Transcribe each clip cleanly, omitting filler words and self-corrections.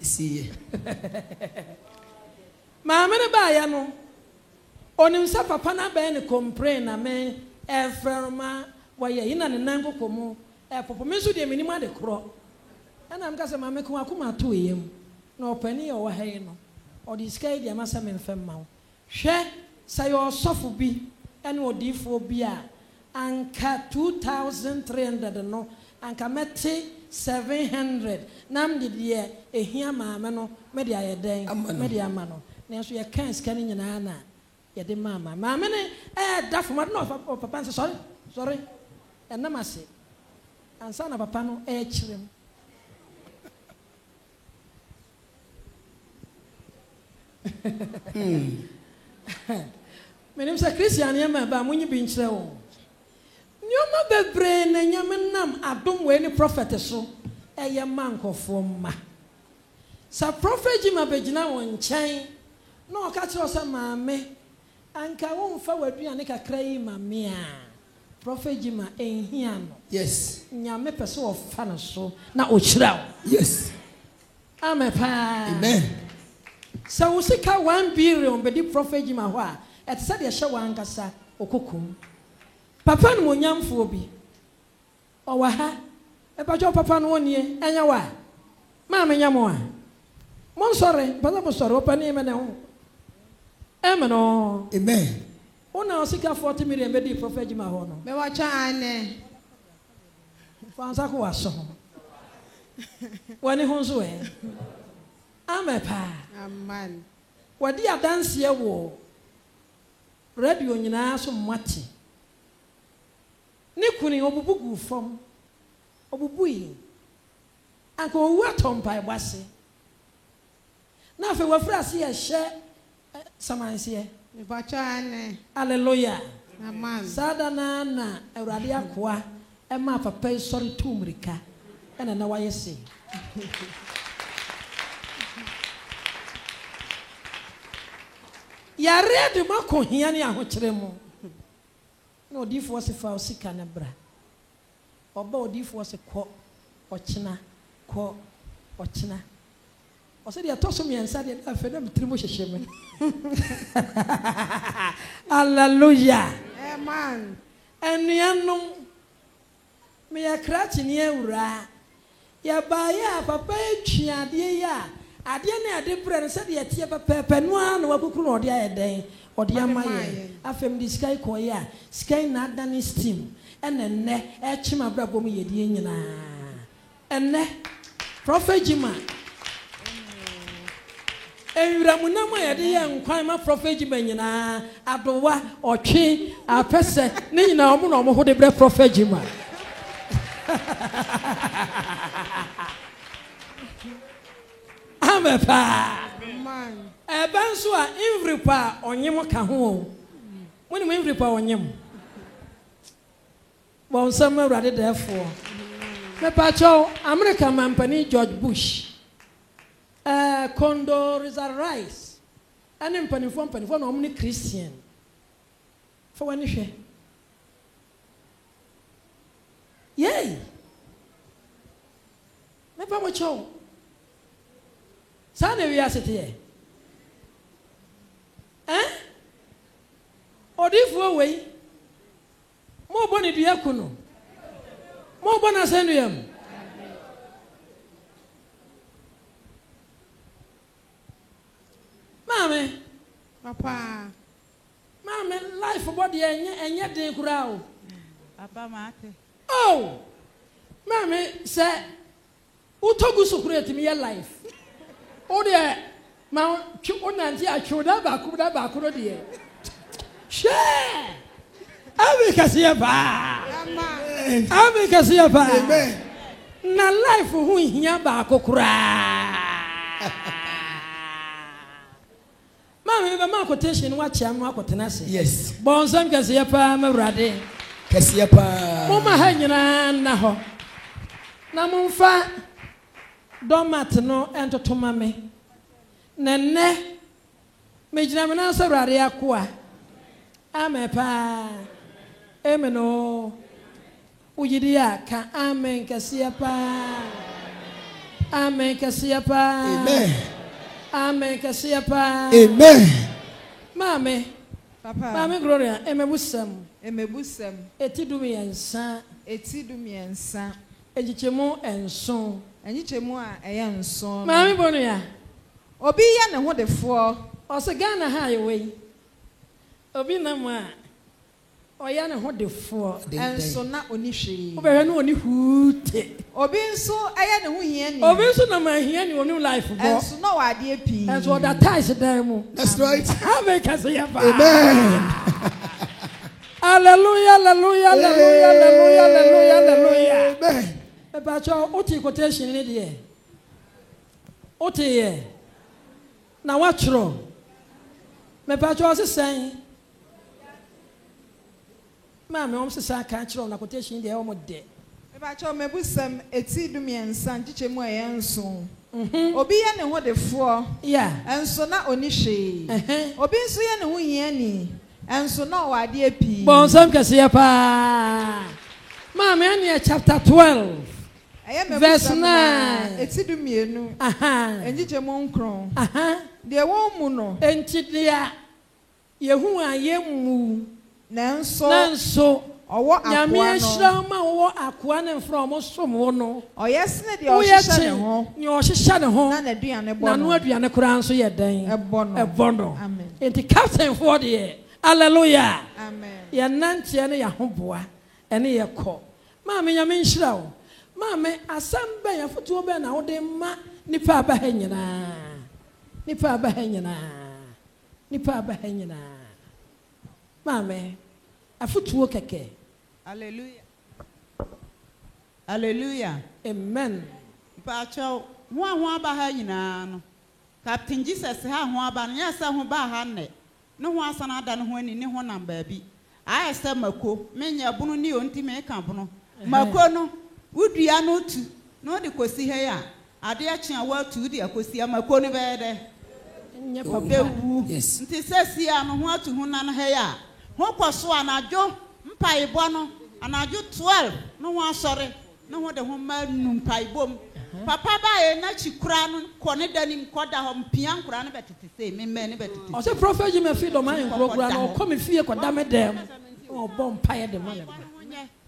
See. Mamma ba ya no. Onim sa papa na ba ne complain na me efrema wa ye ina ne nan kokomu popo me so de minim ade kro. Ana am ka se mamma ko akoma to yem. Na opani o wa he no. O di sky dia masa me mfem ma wo. Hwe say o sofo bi ene odifo bi a anka 2300 no anka mete 700 nam de de ehia maame no me de ayeden me de ama no na so ye kan ska ni nyina na ye de mama maame ne dafo ma no papa nse sorry enam ase ansa na papa no kirem menim sa Christian ye ma ba munyi bi nkyere wo nyoma bebre na nyame nam adom we ni prophet so eye mankofo ma sa prophet ji ma begina won nkyɛn na o ka kyerɛ o maame anka wo mfa waduane kakra yi maame a prophet ji ma enhia no yes nyame pese o fa no so na o kyerɛ yes amen pa amen sa wo sika 1 billion be di prophet ji ma ho a et se de hye wankasa okokum papa no monyamfo bi o wa ha e ba jo papa no onie enya wa ma me nyamo a mon sore papa mo sore opa ni me ne ho amen o amen ona o sika 40 million be di prophet ji ma ho no me wa cha ane fansa ko wa so wani ho so amen pa amen wadi adanse e wo radio nyina so mmati ne kuni obubugu fom obubui anko owu atompa ebase na fe wafra se ye hye samanse me ba cha ane hallelujah amen sada na awrade akoa e ma papa sori tumrika ena na wayese ya ready mako hia ne ahokyere mu na odifo se fa osika na bra oba odifo se kɔ ɔkyena kɔ ɔkyena ɔse de atoso miensa de afa na mtrimo hyehye me hallelujah amen enuanom me ya krachi ne awura ya ba ya papa etwiade ya ade na ade brɛ no sɛ de atie papa no a na wakukuru na ɔde ayɛden ɔde amaye afem de sky kɔye a sky na adane steam ene chima brabo mu yedie nyina ene prophet Jima enwura munam yede ye nkwan ma prophet Jima nyina adowa ɔtwe apese ne nyina ɔmo na ɔmo ho de brɛ prophet Jima amepa amen ebanso a invripa onyem ka ho woni mo invripa onyem bon sama awrade therefore me pacho America mampani George Bush Condoleezza Rice ane mpanifo na omni Christian for wani hwe yey me pa mo cho sa na wi asete odifo wei mo boni dua kuno mo bona senduam mame papa mame life body enye den kura o papa mate oh mame se utogu sukure timi ye life o de ma onanti atwoda ba ku no de she Abikasiya ba. amen Abikasiya ba. Amen. Na life hu hia ba kokura. Mama be ma quotation wa chia no akotena se. Yes. Bonsam kasiya pa mawrade. Kasiya pa. Mama ha nyina na ho. Na momfa domat no entotoma me. Nenne me gina me na so wrade akoa. Amepa. Amen. Oh, ujidia ka amen kasiya pa. Amen. Kasiapa. Amen. Amen. Kasiapa. Amen. Mame. Papa. Mame Gloria. Emebusam. Emebusam. Etidumi ensa. Etidumi ensa. Ejichemu enson. Enyichemu a enson. Mame Bonia. Obi ya ne ho defo. Ose Ghana ha yewe. Obi na mu a oya ne ho defo. Enso na oni hwe. Obehwe no oni hute. Obi nso aya ne ho hia ni. Obi nso na ma hia ni oni life bo. Enso na wa ade pi. Enso oda ties dan mu. That's right. Amen Kasiapa. Amen. Hallelujah, hallelujah, hallelujah, hallelujah, hallelujah, hallelujah. Amen. Ebacho oti quotation ni de. Oti ye. Na watchro. Me bacho se sen. Ma me om se sa ka chro na quotation de e om de. Me ba cho mebusam etidumi ensa nchichemu a enson. Obi ya ne ho defo. Yeah. Enso na oni hwe. Obi nso ya ne ho hia ni. Enso na wa ade pi. Bon sam kase pa. Ma me ane chapter 12. Verse 9. Etidumienu. Enjichemu nkron. De wo mu no. Entidia yehu a yemu. Nanso owo akwa no. Nyame ehira ma wo akwa ne from som wo no. Oyesne de ohihya ne ho. Ni ohihya ne ho. Na aduane bo. Na no aduane kura nso ye den. Ebo no. Amen. Enti captain for the hallelujah. Amen. Ya nantie ne ya hoboa ene ye kɔ. Ma me nyame nhira wo. Ma me asam ben ya foto ben na wo de ma nipa aba ha nyina. Nipa aba ha nyina. Nipa aba ha nyina. Ma me afoto keke. Hallelujah. Hallelujah. Amen. Pacho ho aba ha nyina no. Captain Jesus ha ho aba no yesa ho ba ha ne. No ho asana ada no ho ani ne ho nam baabi. Ayese mako menya bunu ni onti me ka bunu. Mako no udua no tu no de kosi he ya. Ade a kyen wa tu de akosi mako no be de. Nye Obewu. Yes. Nti sesi a no ho atu ho nan he ya. Ho kwaso anajo mpaibɔ no anajo 12 no ho asɔre no ho de ho ma nu mpaibom. Papa ba e na chikura no kone danim koda ho mpia nkura no betete sei me ne betete. O se prophet ji me fi do man nkuro kura no ko me fie koda me dem. O bom paye de man.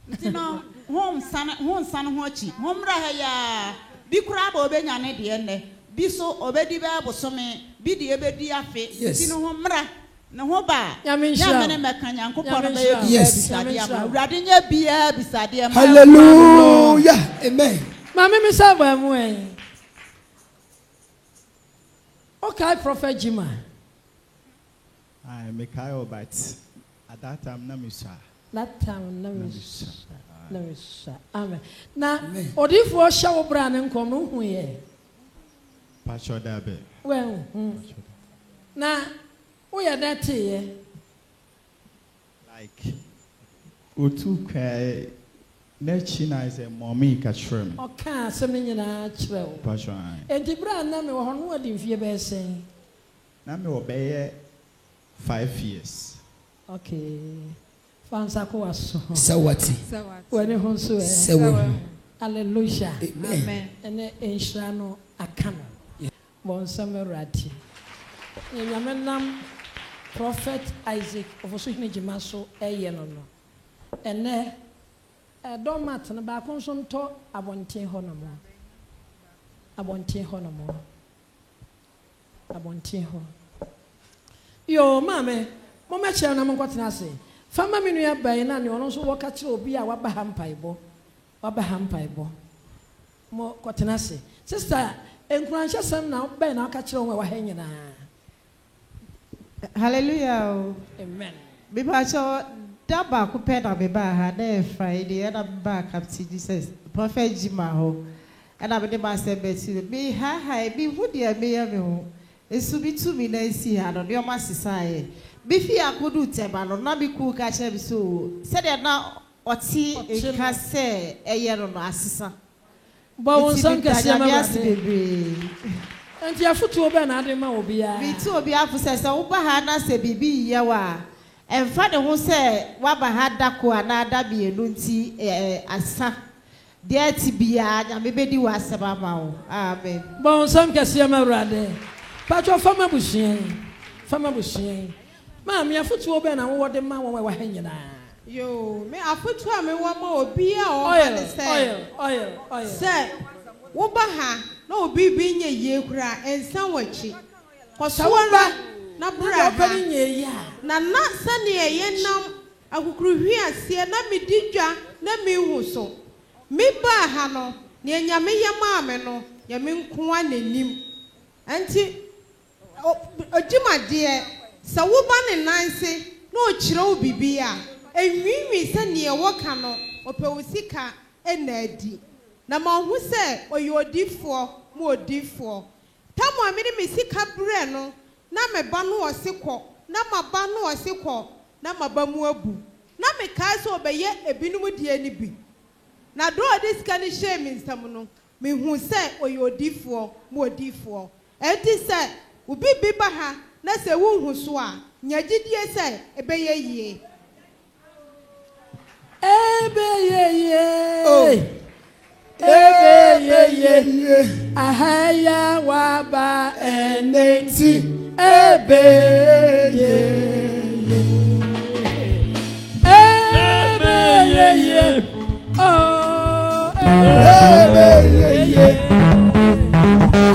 Nti no ho nsan ho achi. Ho mra ha ya bi kura ba obenya ne de ne. Bi so obedi ba bosome bi de ebedi afe. Nti no ho mra na ho ba ya me meka nyankopɔ no be bisade ama urade nya bia bisade ama. Hallelujah. Amen. Mama me say ba mu en. Okay, Prophet Jima. I Mikhail, but at that time, Namisa. That time, Namisa. Amen. Na odifo shawo bra ne nkom no hu ye. Pastor Dabe. Well, na wo ya that ye. Like, Utu Nechina is a mommy catchroom. Okay, something nyina kyerɛ. Pastor. Enti bra na me wo ho no odi mfie be sen. Na me obeye 5 years. Okay. Fansa ko aso. Sawati. Wani ho so Sewe. Hallelujah. Amen. Ene enhira no akano. Bon samerati. Nyame nam Prophet Isaac ofoso hine jima so eye no no. Ene domat na ba kon so nto abonten ho no mo. Abonten ho no mo. Abonten ho. Yo mame, mo me kire na mo kwatena ase. Fama minu ya bai na ne ono so wo ka kire obi a waba ha mpaibɔ. Waba ha mpaibɔ. Mo kwatena ase. Sister, enkuranhye sam na bai na ka kire wo wa ha nyina. Hallelujah. Amen. Bibacho daba ku peda beba ha na Friday and ba Captain Jesus. Prophet Jima ho. And I be ma say beti be ha be hu dia me ya me ho. Esu bi tu mi na esi ha no de o ma sisaye. Bi fi akodu tema no na bi ku ka che bi so. Se de na oti enka se eye no no asisa. Ba won san kase ma ba. Enti afutu oba na ade ma obi ya. Bi tu obi afu se se wo ba ha na se bibi ye wa. Emfa de ho se wa ba ha da ko ana da bi enu nti asa. deɛ ti bia nyame bɛdi w'asɛm ama wo amen bon sam kɛseɛ ma awurade patro fama busuan ma me afotuo bɛ na wo de ma wo wa ha nyinaa yo me afotu a me wa ma obi a o ba de oil say wo ba ha na obi bi nye ye kura ensan wachi kosowara na bra ha na sane ye nam akukuruhwi ase na me didwa na me hu so me ba ha no ne anyame ye ma me no ye me nko ananim anti ojimade sa wo ba ne nanse na o kire wo bibia enwiwi se ne wo ka no opewusika enadi na ma hu se oyodifo mo odifo tamo amini me sika bre no na me ba no osekọ na ma ba no osekọ na ma ba mu abu na me ka se obeye ebinum die ni bi na do odi sika ni shame nsam no me hu se oyodifo mo odifo enti se ubi bi ba ha na se wo hu so a nyagidie se ebeye yie ahaya waba eneti oh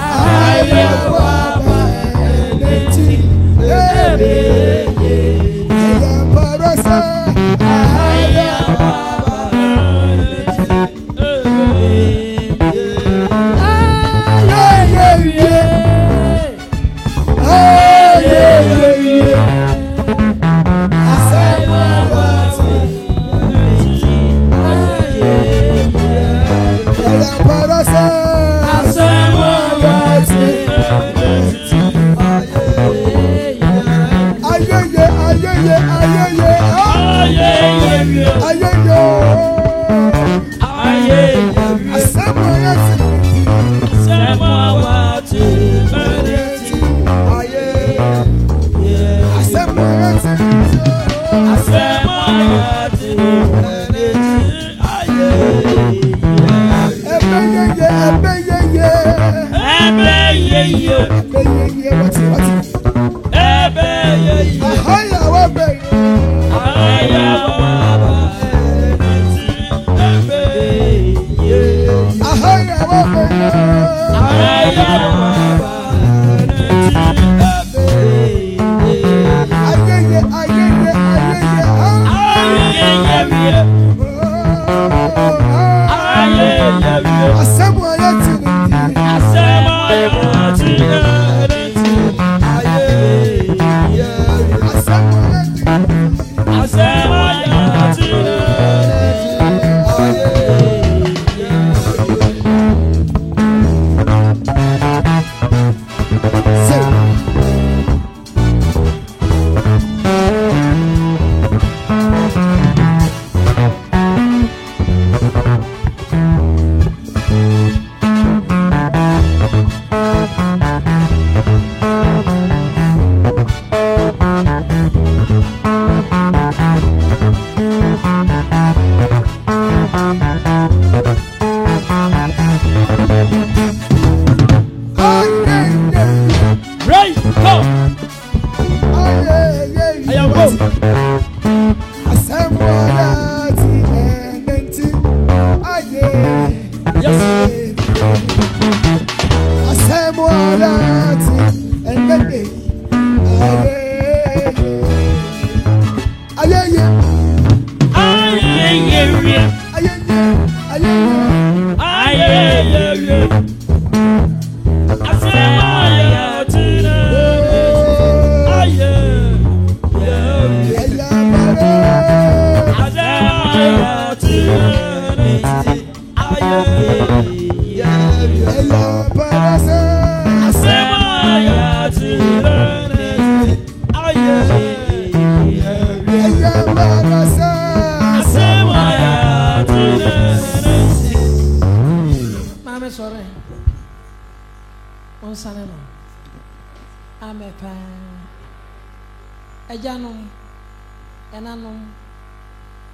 ahaya waba eneti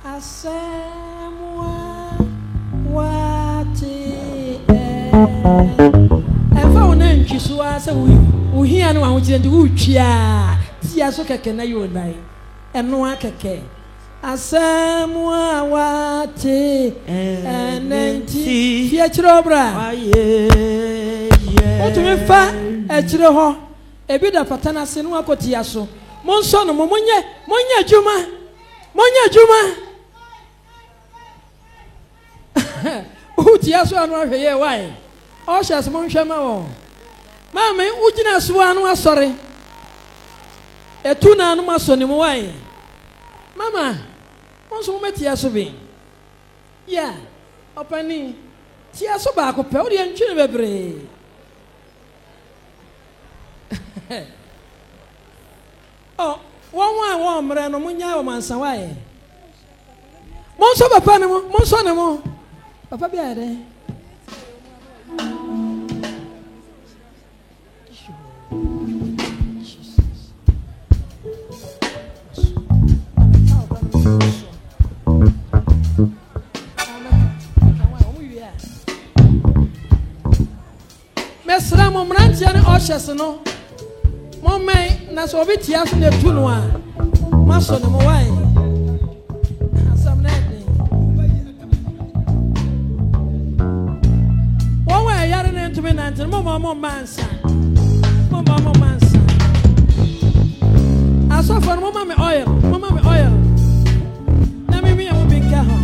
Asemwa wa ɛfa wo na ntwi so a sɛ wo hia no ahokyerɛ nti wotwi a tia so kɛkɛ na yɛ onan ɛno a kɛkɛ asɛm a wate ɛnɛ nti fie kyerɛ ɔbra wotumi fa akyire hɔ ebi da pata no ase no wakɔtia so monsɔ no monyɛ adwuma wotia so ano ahwɛ yɛ wae ɔhyɛ so monhwɛ ma wɔ maame wogyina so ano asɔre etu na ano asɔ ne mu wae mama monso momɛtia so bi ya ɔpani tia so baako pɛ wode ntwi ne bebree wɔn a wɔn mmerɛ no monya wɔ mansa wae monso papa ne mo monso ne mo papa bi ayɛ dɛ mesra mo mmeranteɛ ne ɔhyɛse no mommɛn na sɛ obi tia so na etu no a masɔ ne mo wae asɛm na ɛden wɔn wɔ ɛyare ne ntumi nante no mo mansa asɔfo no moma me oil na mimi yɛ mo bi nka ho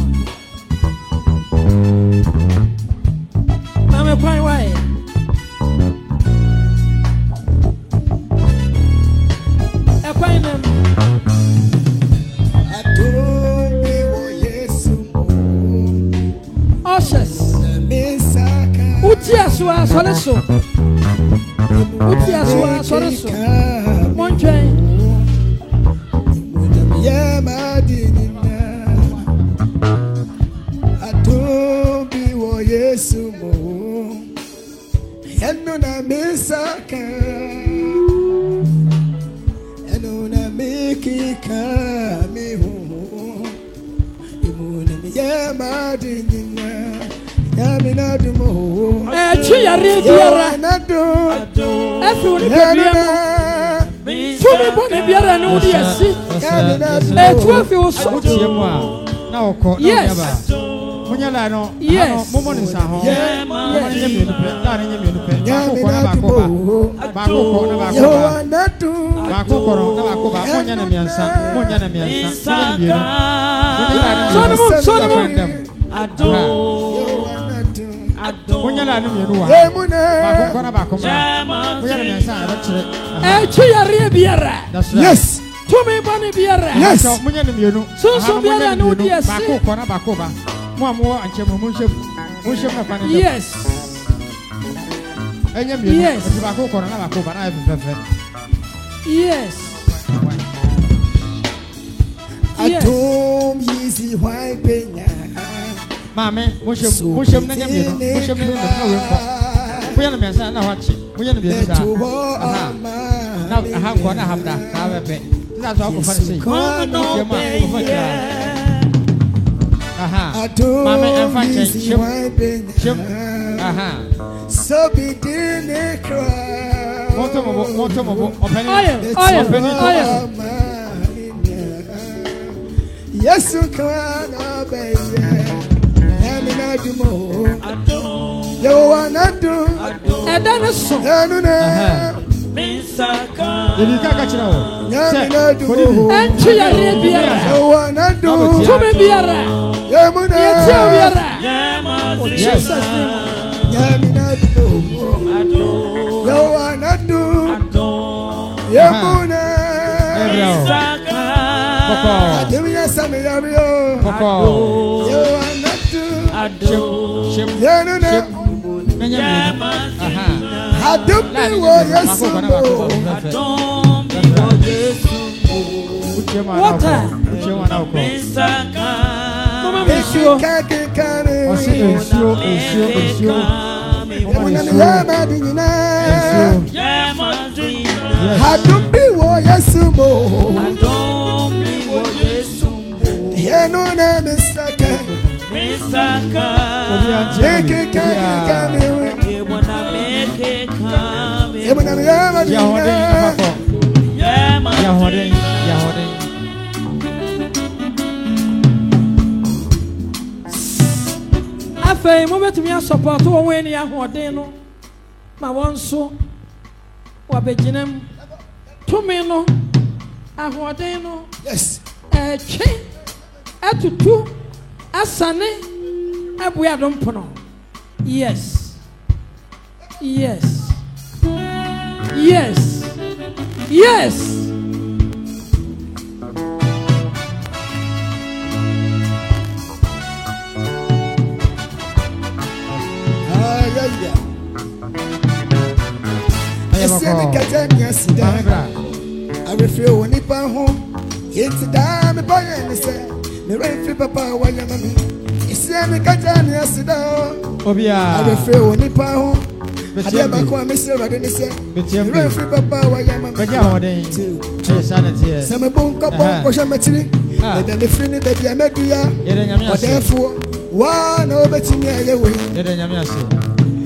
na me kwan wae ɛkwan nam ɔhyɛs wotia so a sɔre so montwɛn yare biara efi wo ne bia mu tumi bɔ ne biara ne wo de asi etu afi wo so tie mu a na wokɔ na yaba munya la no mo mo nsa ho mo nyɛ mienu pɛ na ne nyɛ mienu pɛ baako kɔ na baako ba baako kɔ na baako ba baako kɔ na baako ba mo nya na miɛnsa sɔne mo munya la no mienu wa baako kɔ na baako ba mo nya na miɛnsa ara kyerɛ etu yare biara Yes. tumi bɔ ne biara Yes. munya na mienu sunsun biara ne wo de asi baako kɔ na baako ba mo amu anche mo nhye na fa ne yes enya mienu ati baako kɔ na baako ba na efefe yes Atom yisi why penya Mame, mushim na nyamie no, mushim na we ko. Kuya na mensa na wachi. Kuya na biasa. Aha. Na aha ko na hamda, na bebe. Tisa so ko fa sei. Aha. Mame enfa chen. Shim. Aha. So be dine cry. Moto mo. Open Yes, you can obey. You wanna do and then a song. And to your biara. You wanna do to me biara. Jesus. You wanna do Yamuna. Give me a Samuel. You wanna do Misaka, Afei, mo betumi support wo wen ya hoden no. Ma won so wa beginem. Tumi no ahoden no. Yes. Twe atutu asane abuya dompono. Yes. Yes. Yes. Yes. I refuse when it by home. It's a dime by any say. The rain free papa, why you mammy? It's a Catania yesterday. I refuse when it by home. I never call Mr. Radinese. The rain free papa, why you mammy? Some bone couple, wash a matching. And then the free baby I met you. Therefore, one over to me away.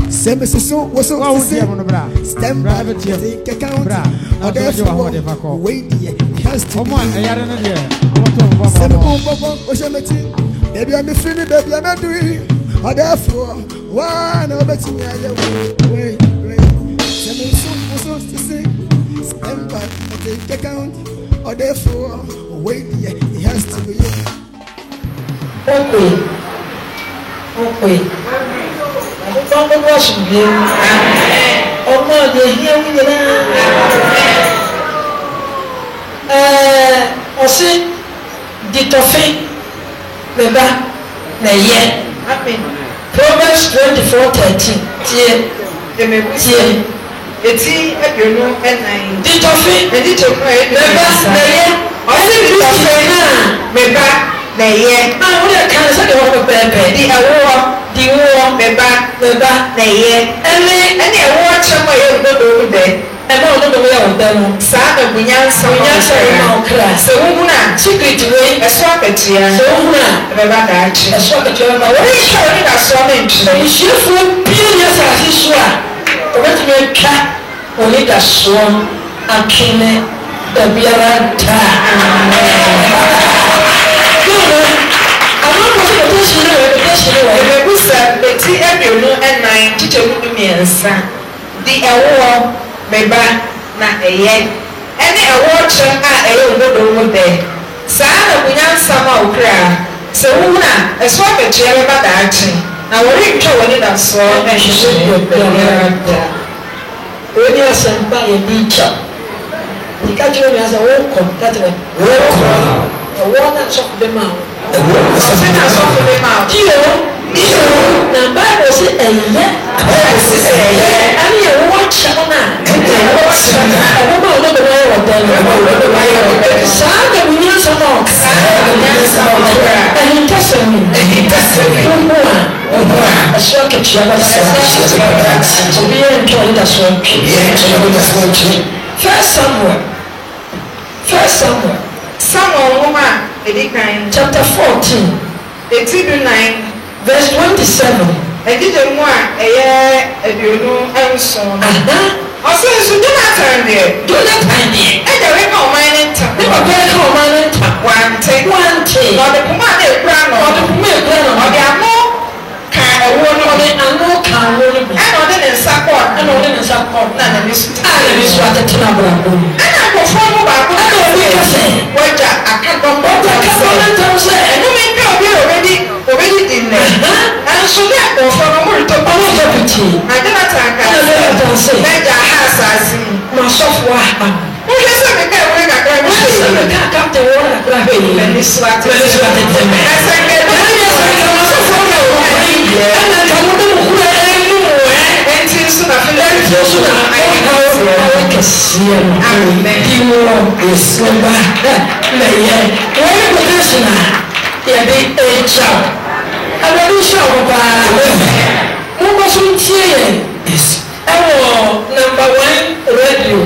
Same as so was so stand by the account. Or therefore, wait, it has to be. Baby, I'm free, baby, I'm not doing. Or therefore, one over to me away. Same as so was so to say, stand by the account. Or therefore, wait, it has to be. Okay. Don't wash him. Oh, no, they hear me. Also, the toffee, the back, the year. Proverbs 24:13. It's you know, and I did toffee, and it took my back, the year. I think you are my back, the year. I would have canceled the whole baby. The award. The war, the back, the year, and the award somewhere you go over there. And all the way of them, Sada Bunyan, so Una, secret way, a swap at here, so Una, the back, a swap at your mother. What is showing us so much? You fool, billions as you swap. What do you cat? Only the swan, and kill it, the Biaranta. The award, Beba, not a yet. Any award shall I over there. Sada, we have some out cry. So, Una, a swap at you about that. Now, what you told it that saw, and she should be there. When you are sent by a teacher, the catcher has a walk, that way. A walnut of the mouth. A walnut of the mouth. The Bible says, and you watch on that. I don't know the way of them. Sada, we need some more. And he doesn't mean. A shock at you. So we are enjoying the smoke. First Samuel. Chapter 14. 9. Verse 27. And did the one a year, you know, and so on. Also, do not turn there. Do not turn there. And the record mining tap. Never get home mining tap. One take. Or the command of ground or the command or the ammo can a one on it and no can roll it. And on it in support. And on it in support. None of this. I is what the Tinabra. And I go from about what I say. What I can't go back. I can't say. And you may go already in there. And so therefore, from a word to power deputy, I do not say, let your house as myself. Who is a guy when I grab the water? Let me swat it. I said, number 1 radio,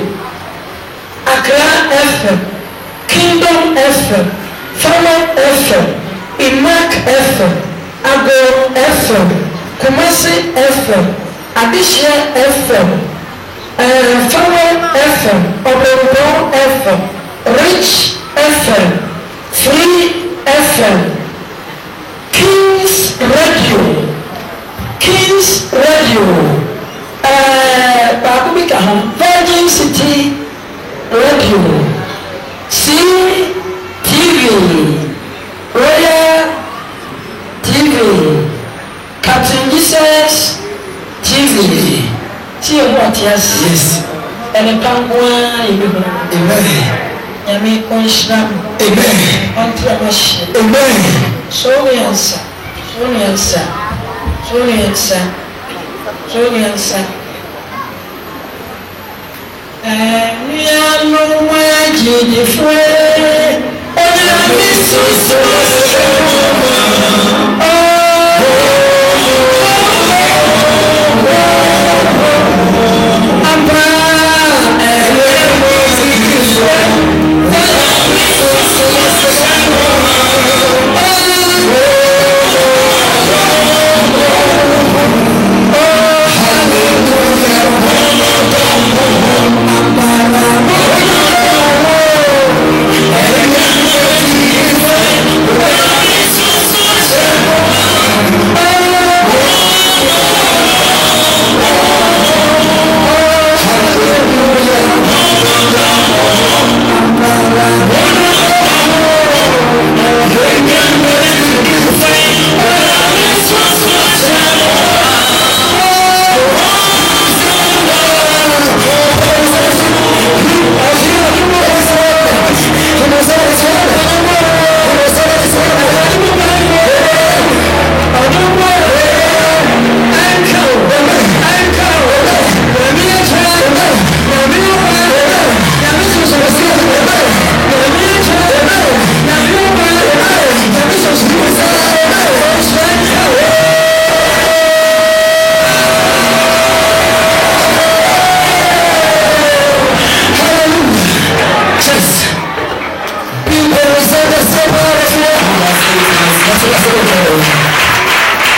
Accra FM, Kingdom FM, Follow FM, Imak FM, Agor FM, Kumasi FM, Addition FM, Family FM, Oberbo FM, Rich FM, Free FM, Kings Radio, Babumika Virgin City Radio, CTV, Royal TV, Captain Jesus TV, yes, and a Pangua, amen. Yami Konshram, amen. Ontramash, amen. So we answer. We are no way different.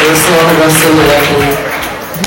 Eu sou uma negação do